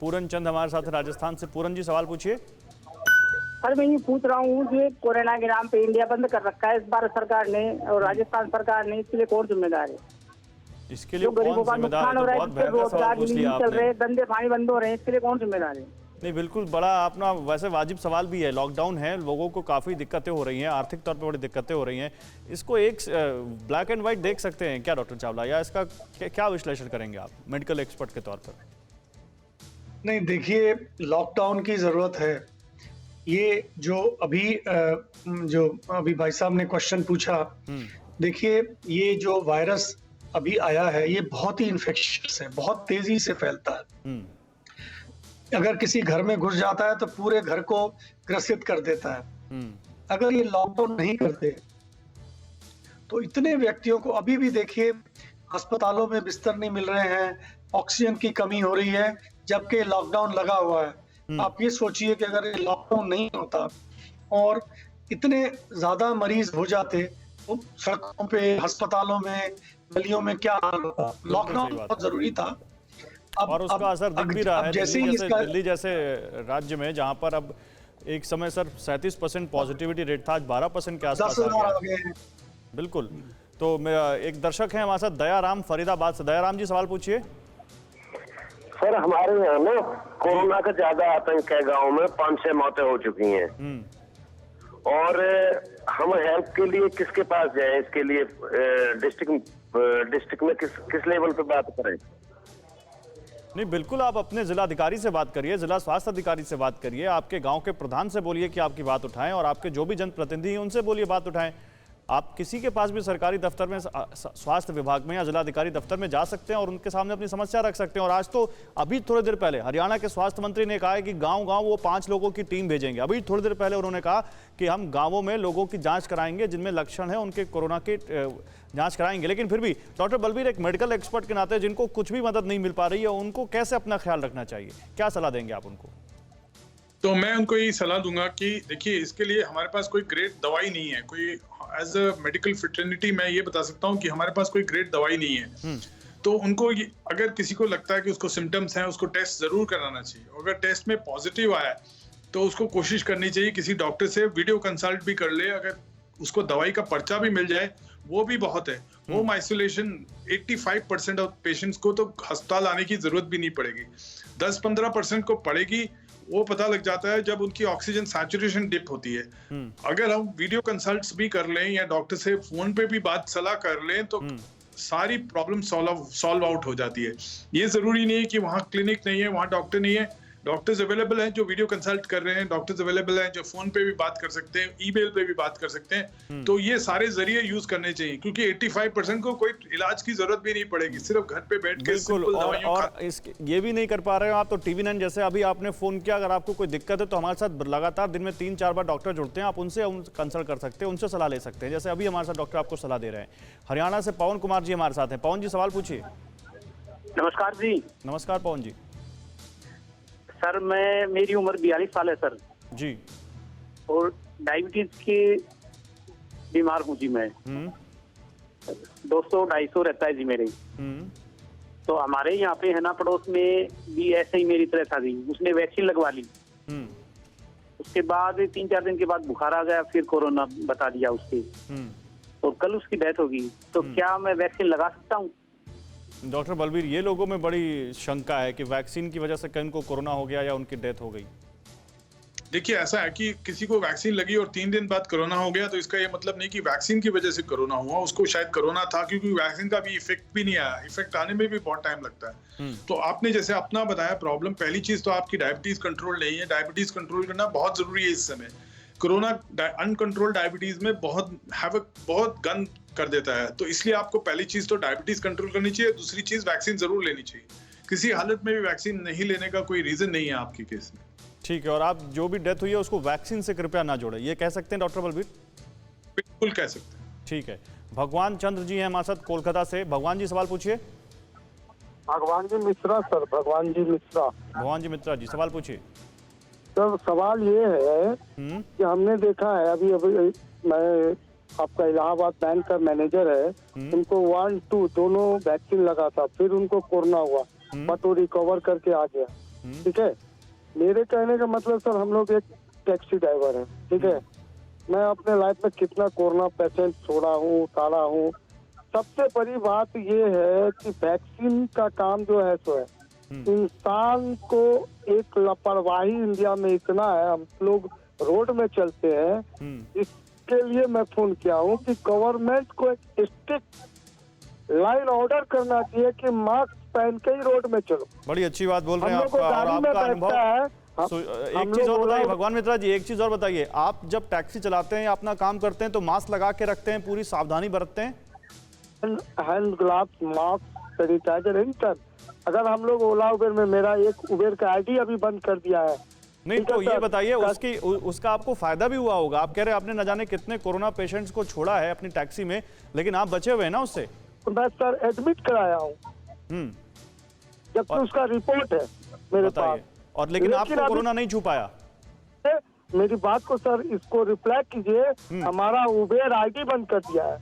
पूरन चंद हमारे साथ हैं राजस्थान से। पूरन जी सवाल पूछिए। सर मैं ये पूछ रहा हूँ कि कोरोना के नाम पे इंडिया बंद कर रखा है इस बार सरकार ने और राजस्थान सरकार ने, इसके लिए कौन जिम्मेदार है? इसके लिए जो गरीबों का कौन जिम्मेदार है? नुकसान हो तो रहा है, बहुत जिससे बेहतर सवाल रोजगार पूछ नहीं लिया चल आपने। रहे, धंधे पानी बंद हो रहे हैं, इसके लिए कौन जिम्मेदार है? नहीं, बिल्कुल बड़ा अपना वैसे वाजिब सवाल भी है। लॉकडाउन है, लोगों को काफ़ी दिक्कतें हो रही हैं, आर्थिक तौर पे बड़ी दिक्कतें हो रही हैं। इसको एक ब्लैक एंड वाइट देख सकते हैं क्या डॉक्टर चावला, या इसका क्या विश्लेषण करेंगे आप मेडिकल एक्सपर्ट के तौर पर? नहीं, देखिए, लॉकडाउन की ज़रूरत है। ये जो अभी भाई साहब ने क्वेश्चन पूछा, देखिए ये जो वायरस अभी आया है ये बहुत ही इन्फेक्शियस है, बहुत तेजी से फैलता है। अगर किसी घर में घुस जाता है तो पूरे घर को ग्रसित कर देता है। अगर ये लॉकडाउन नहीं करते तो इतने व्यक्तियों को, अभी भी देखिए अस्पतालों में बिस्तर नहीं मिल रहे हैं, ऑक्सीजन की कमी हो रही है, जबकि लॉकडाउन लगा हुआ है। आप ये सोचिए कि अगर ये लॉकडाउन नहीं होता और इतने ज्यादा मरीज हो जाते तो सड़कों पे, अस्पतालों में, गलियों में क्या हाल होता। लॉकडाउन बहुत जरूरी था। और उसका असर दिख भी रहा है। दिल्ली जैसे राज्य में जहां पर अब एक समय सर 37% पॉजिटिविटी रेट था, आज 12% के आसपास आ गया। बिल्कुल। तो मेरा एक दर्शक है हमारे साथ, दयाराम फरीदाबाद से। दयाराम जी सवाल पूछिए। सर हमारे यहाँ ना कोरोना का ज्यादा आतंक है, गांव में 5-6 मौतें हो चुकी हैं। और हम हेल्प के लिए किसके पास जाएं? इसके लिए डिस्ट्रिक्ट में किस लेवल पे बात करें? नहीं, बिल्कुल आप अपने जिलाधिकारी से बात करिए, जिला स्वास्थ्य अधिकारी से बात करिए, आपके गांव के प्रधान से बोलिए कि आपकी बात उठाएं, और आपके जो भी जनप्रतिनिधि हैं उनसे बोलिए बात उठाएं। आप किसी के पास भी सरकारी दफ्तर में, स्वास्थ्य विभाग में या जिलाधिकारी दफ्तर में जा सकते हैं और उनके सामने अपनी समस्या रख सकते हैं। और आज तो अभी थोड़ी देर पहले हरियाणा के स्वास्थ्य मंत्री ने कहा है कि गांव-गांव वो 5 लोगों की टीम भेजेंगे। अभी थोड़ी देर पहले उन्होंने कहा कि हम गांवों में लोगों की जांच कराएंगे, जिनमें लक्षण है उनके कोरोना के जांच कराएंगे। लेकिन फिर भी डॉक्टर बलबीर, एक मेडिकल एक्सपर्ट के नाते जिनको कुछ भी मदद नहीं मिल पा रही है, उनको कैसे अपना ख्याल रखना चाहिए, क्या सलाह देंगे आप उनको? तो मैं उनको यही सलाह दूंगा कि देखिए, इसके लिए हमारे पास कोई ग्रेट दवाई नहीं है। कोई एज अ मेडिकल फ्रेटर्निटी मैं ये बता सकता हूँ कि हमारे पास कोई ग्रेट दवाई नहीं है। तो उनको अगर किसी को लगता है कि उसको सिम्टम्स हैं, उसको टेस्ट जरूर कराना चाहिए। अगर टेस्ट में पॉजिटिव आया तो उसको कोशिश करनी चाहिए किसी डॉक्टर से वीडियो कंसल्ट भी कर ले। अगर उसको दवाई का पर्चा भी मिल जाए वो भी बहुत है। होम आइसोलेशन 85% ऑफ पेशेंट्स को तो अस्पताल आने की जरूरत भी नहीं पड़ेगी। 10-15% को पड़ेगी, वो पता लग जाता है जब उनकी ऑक्सीजन सैचुरेशन डिप होती है। अगर हम वीडियो कंसल्ट्स भी कर लें या डॉक्टर से फोन पे भी बात सलाह कर लें तो सारी प्रॉब्लम सॉल्व आउट हो जाती है। ये जरूरी नहीं है कि वहाँ क्लिनिक नहीं है, वहाँ डॉक्टर नहीं है। डॉक्टर्स अवेलेबल हैं जो वीडियो कंसल्ट कर रहे हैं, डॉक्टर्स अवेलेबल हैं जो फोन पे भी बात कर सकते हैं, ईमेल पे भी बात कर सकते हैं। तो ये सारे जरिए यूज करने चाहिए, क्योंकि 85% को कोई इलाज की जरूरत भी नहीं पड़ेगी, सिर्फ घर पे बैठ के सिंपल दवाइयों और ये भी नहीं कर पा रहे हो आप तो टीवी 9 जैसे अभी आपने फोन किया, अगर आपको कोई दिक्कत है तो हमारे साथ लगातार दिन में 3-4 बार डॉक्टर जुड़ते हैं, आप उनसे कंसल्ट कर सकते हैं, उनसे सलाह ले सकते हैं। जैसे अभी हमारे साथ डॉक्टर आपको सलाह दे रहे हैं। हरियाणा से पवन कुमार जी हमारे साथ हैं। पवन जी सवाल पूछिए। नमस्कार जी। नमस्कार पवन जी। सर मेरी उम्र 42 साल है सर जी, और डायबिटीज की बीमार हूँ जी मैं। 200-250 रहता है जी मेरे। तो हमारे यहाँ पे है ना, पड़ोस में भी ऐसे ही मेरी तरह था जी, उसने वैक्सीन लगवा ली। उसके बाद 3-4 दिन के बाद बुखार आ गया, फिर कोरोना बता दिया उसके, और कल उसकी डेथ हो गई। तो क्या मैं वैक्सीन लगा सकता हूँ? डॉक्टर बलबीर, ये लोगों में बड़ी शंका है कि वैक्सीन की वजह से कहीं को कोरोना हो गया या उनकी डेथ हो गई। देखिए, ऐसा है कि किसी को वैक्सीन लगी और 3 दिन बाद कोरोना हो गया तो इसका ये मतलब नहीं कि वैक्सीन की वजह से कोरोना हुआ। उसको शायद कोरोना था, क्योंकि वैक्सीन का भी इफेक्ट भी नहीं आया। इफेक्ट आने में भी बहुत टाइम लगता है। तो आपने जैसे अपना बताया प्रॉब्लम, पहली चीज तो आपकी डायबिटीज कंट्रोल नहीं है। डायबिटीज कंट्रोल करना बहुत जरूरी है इस समय। कोरोना अनकंट्रोल डायबिटीज में बहुत गंद कर देता है। तो इसलिए आपको पहली चीज तो डायबिटीज कंट्रोल करनी चाहिए, दूसरी चीज वैक्सीन जरूर लेनी चाहिए। किसी हालत में भी वैक्सीन नहीं लेने का कोई रीजन नहीं है आपके केस में। ठीक है, और आप जो भी डेथ हुई है उसको वैक्सीन से कृपया ना जोड़े, ये कह सकते हैं डॉक्टर बलबीर? बिल्कुल कह सकते हैं। ठीक है। भगवान चंद्र जी हैं हमारे साथ कोलकाता से। भगवान जी सवाल पूछिए। भगवान जी मिश्रा सर, भगवान जी मिश्रा। भगवान जी मिश्रा जी सवाल पूछिए। सर सवाल ये है कि हमने देखा है अभी मैं आपका इलाहाबाद बैंक का मैनेजर है, उनको 1-2 दोनों वैक्सीन लगा था, फिर उनको कोरोना हुआ, बट वो रिकवर करके आ गया। ठीक है। मेरे कहने का मतलब सर, हम लोग एक टैक्सी ड्राइवर है, ठीक है। मैं अपने लाइफ में कितना कोरोना पेशेंट छोड़ा हूँ, उतारा हूँ। सबसे बड़ी बात ये है कि वैक्सीन का काम जो है सो है, इंसान को एक लापरवाही इंडिया में इतना है, हम लोग रोड में चलते हैं। इसके लिए मैं फोन किया हूँ कि गवर्नमेंट को एक स्ट्रिक्ट लाइन ऑर्डर करना चाहिए कि मास्क पहन के ही रोड में चलो। बड़ी अच्छी बात बोल रहे हैं हम लोग को आपका, और गाड़ी में आपका अनुभव। बैठता है। एक चीज और बताइए भगवान मित्रा जी, एक चीज और बताइए, आप जब टैक्सी चलाते हैं या अपना काम करते हैं तो मास्क लगा के रखते हैं, पूरी सावधानी बरतते हैं? हैंड ग्लव्स, मास्क, सैनिटाइजर, इंटर। अगर हम लोग ओला उबेर में, मेरा एक उबेर का आईडी अभी बंद कर दिया है। नहीं तो ये सर, बताइए उसका आपको फायदा भी हुआ होगा। आप कह रहे हैं आपने न जाने कितने कोरोना पेशेंट्स को छोड़ा है अपनी टैक्सी में, लेकिन आप बचे हुए हैं ना उससे? मैं सर एडमिट कराया हूँ, जबकि उसका रिपोर्ट है मेरे पास। और लेकिन आपको कोरोना नहीं छू पाया? मेरी बात को सर इसको रिप्लाई कीजिए। हमारा उबेर आईडी बंद कर दिया है।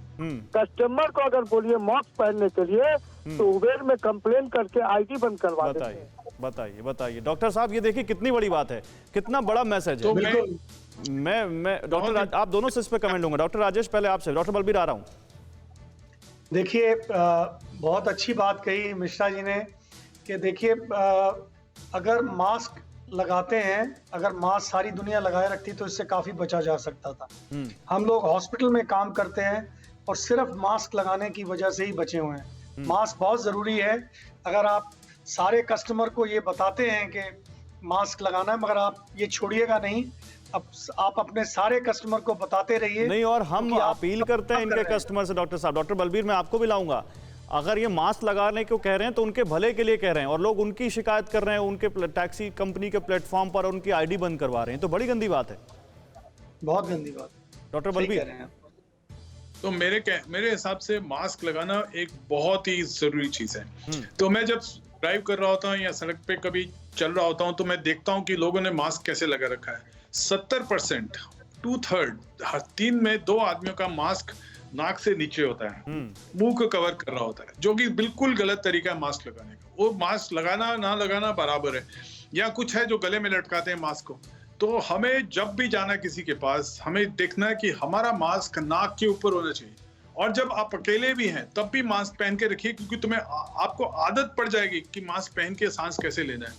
कस्टमर को अगर बोलिए मास्क पहनने के लिए तो उबेर में कंप्लेन करके आईडी बंद करवा देते हैं। बताइए डॉक्टर साहब, ये देखिए कितनी बड़ी बात है, कितना बड़ा मैसेज है। तो मैं डॉक्टर आप दोनों से इस पे कमेंट लूंगा। डॉक्टर राजेश पहले आपसे, डॉक्टर बलबीर आ रहा हूँ। देखिए बहुत अच्छी बात कही मिश्रा जी ने कि देखिए अगर मास्क लगाते हैं, अगर मास्क सारी दुनिया लगाए रखती तो इससे काफी बचा जा सकता था। हम लोग हॉस्पिटल में काम करते हैं और सिर्फ मास्क लगाने की वजह से ही बचे हुए हैं। मास्क बहुत जरूरी है। अगर आप सारे कस्टमर को ये बताते हैं कि मास्क लगाना है, मगर आप ये छोड़िएगा नहीं, अब आप अपने सारे कस्टमर को बताते रहिए। नहीं, और हम अपील करते हैं इनके कस्टमर से डॉक्टर साहब। डॉक्टर बलबीर, मैं आपको भी लाऊंगा। अगर ये मास्क लगाने को कह रहे हैं तो उनके भले के लिए कह रहे हैं, और लोग उनकी शिकायत कर रहे हैं, उनके टैक्सी कंपनी के प्लेटफॉर्म पर उनकी आईडी बंद करवा रहे हैं, तो बड़ी गंदी बात है। बहुत गंदी बात। डॉक्टर बलबीर, तो मेरे हिसाब से मास्क लगाना एक बहुत ही जरूरी चीज है। तो मैं जब ड्राइव कर रहा होता हूँ या सड़क पे कभी चल रहा होता हूँ तो मैं देखता हूँ कि लोगों ने मास्क कैसे लगा रखा है। 70%, 2/3, 3 में 2 आदमियों का मास्क नाक से नीचे होता है, मुंह को कवर कर रहा होता है, जो कि बिल्कुल गलत तरीका है मास्क लगाने का। वो मास्क लगाना ना लगाना बराबर है। या कुछ है जो गले में लटकाते हैं मास्क को। तो हमें जब भी जाना किसी के पास, हमें देखना है कि हमारा मास्क नाक के ऊपर होना चाहिए। और जब आप अकेले भी हैं तब भी मास्क पहन के रखिए, क्योंकि आपको आदत पड़ जाएगी कि मास्क पहन के सांस कैसे लेना है।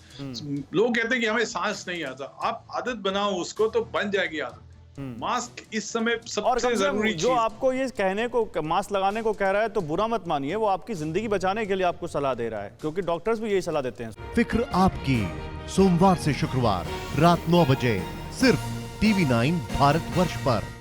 लोग कहते हैं कि हमें सांस नहीं आता, आप आदत बनाओ उसको तो बन जाएगी आदत। मास्क इस समय सबसे जरूरी जो आपको ये कहने को, मास्क लगाने को कह रहा है तो बुरा मत मानिए, वो आपकी जिंदगी बचाने के लिए आपको सलाह दे रहा है, क्योंकि डॉक्टर्स भी यही सलाह देते हैं। फिक्र आपकी, सोमवार से शुक्रवार रात 9 बजे सिर्फ TV9 भारतवर्ष पर।